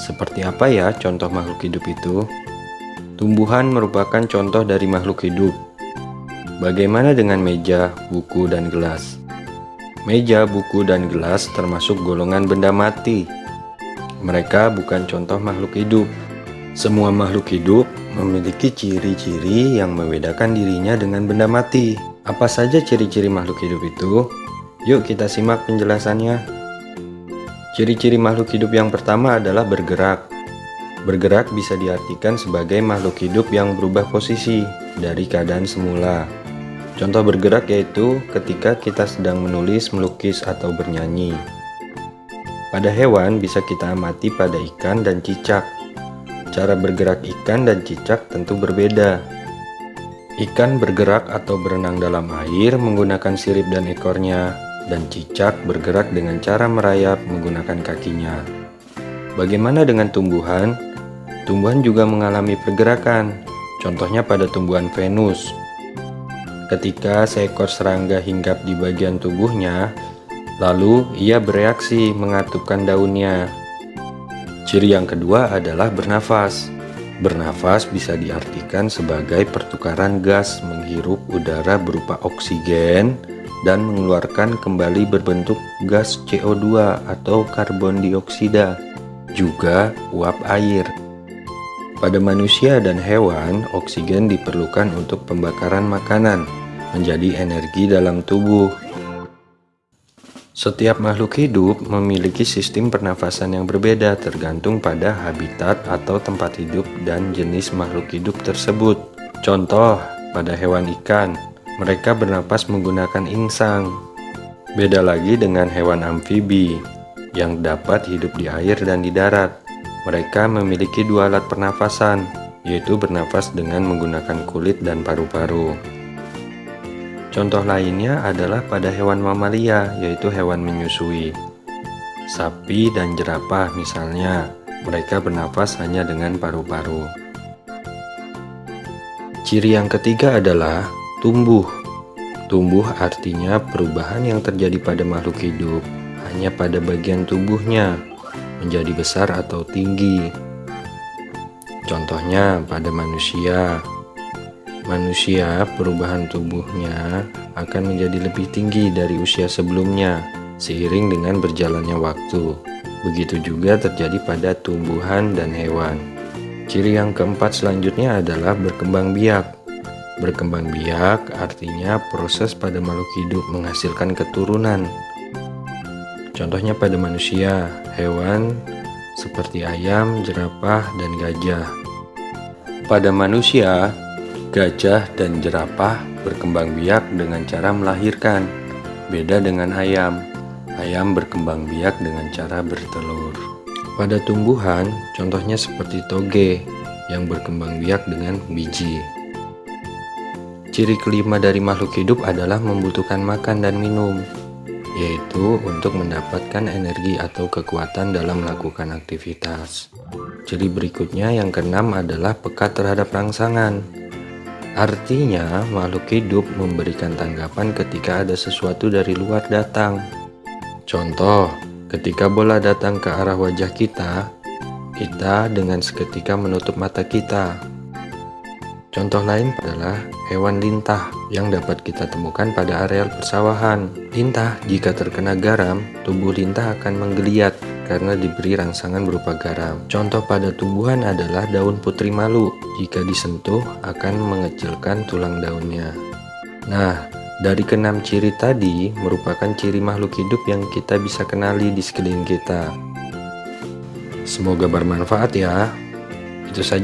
Seperti apa ya contoh makhluk hidup itu? Tumbuhan merupakan contoh dari makhluk hidup. Bagaimana dengan meja, buku, dan gelas? Meja, buku, dan gelas termasuk golongan benda mati. Mereka bukan contoh makhluk hidup. Semua makhluk hidup memiliki ciri-ciri yang membedakan dirinya dengan benda mati. Apa saja ciri-ciri makhluk hidup itu? Yuk kita simak penjelasannya. Ciri-ciri makhluk hidup yang pertama adalah bergerak. Bergerak bisa diartikan sebagai makhluk hidup yang berubah posisi dari keadaan semula. Contoh bergerak yaitu ketika kita sedang menulis, melukis, atau bernyanyi. Pada hewan bisa kita amati pada ikan dan cicak. Cara bergerak ikan dan cicak tentu berbeda. Ikan bergerak atau berenang dalam air menggunakan sirip dan ekornya, dan cicak bergerak dengan cara merayap menggunakan kakinya. Bagaimana dengan tumbuhan? Tumbuhan juga mengalami pergerakan, contohnya pada tumbuhan Venus. Ketika seekor serangga hinggap di bagian tubuhnya, lalu ia bereaksi mengatupkan daunnya. Ciri yang kedua adalah bernafas. Bernafas bisa diartikan sebagai pertukaran gas menghirup udara berupa oksigen dan mengeluarkan kembali berbentuk gas CO2 atau karbon dioksida, juga uap air. Pada manusia dan hewan, oksigen diperlukan untuk pembakaran makanan, menjadi energi dalam tubuh. Setiap makhluk hidup memiliki sistem pernafasan yang berbeda tergantung pada habitat atau tempat hidup dan jenis makhluk hidup tersebut. Contoh, pada hewan ikan, mereka bernapas menggunakan insang. Beda lagi dengan hewan amfibi yang dapat hidup di air dan di darat. Mereka memiliki dua alat pernafasan, yaitu bernafas dengan menggunakan kulit dan paru-paru. Contoh lainnya adalah pada hewan mamalia, yaitu hewan menyusui. Sapi dan jerapah misalnya, mereka bernafas hanya dengan paru-paru. Ciri yang ketiga adalah tumbuh. Tumbuh artinya perubahan yang terjadi pada makhluk hidup hanya pada bagian tubuhnya, menjadi besar atau tinggi. Contohnya pada manusia. Manusia, perubahan tubuhnya akan menjadi lebih tinggi dari usia sebelumnya seiring dengan berjalannya waktu. Begitu juga terjadi pada tumbuhan dan hewan. Ciri yang keempat selanjutnya adalah berkembang biak. Berkembang biak artinya proses pada makhluk hidup menghasilkan keturunan. Contohnya pada manusia, hewan seperti ayam, jerapah, dan gajah. Pada manusia, gajah dan jerapah berkembang biak dengan cara melahirkan. Beda dengan ayam. Ayam berkembang biak dengan cara bertelur. Pada tumbuhan, contohnya seperti toge yang berkembang biak dengan biji. Ciri kelima dari makhluk hidup adalah membutuhkan makan dan minum, yaitu untuk mendapatkan energi atau kekuatan dalam melakukan aktivitas. Ciri berikutnya yang keenam adalah peka terhadap rangsangan. Artinya, makhluk hidup memberikan tanggapan ketika ada sesuatu dari luar datang. Contoh, ketika bola datang ke arah wajah kita, kita dengan seketika menutup mata kita. Contoh lain adalah hewan lintah yang dapat kita temukan pada areal persawahan. Lintah, jika terkena garam, tubuh lintah akan menggeliat karena diberi rangsangan berupa garam. Contoh pada tumbuhan adalah daun putri malu. Jika disentuh akan mengecilkan tulang daunnya. Nah, dari keenam ciri tadi merupakan ciri makhluk hidup yang kita bisa kenali di sekeliling kita. Semoga bermanfaat ya. Itu saja.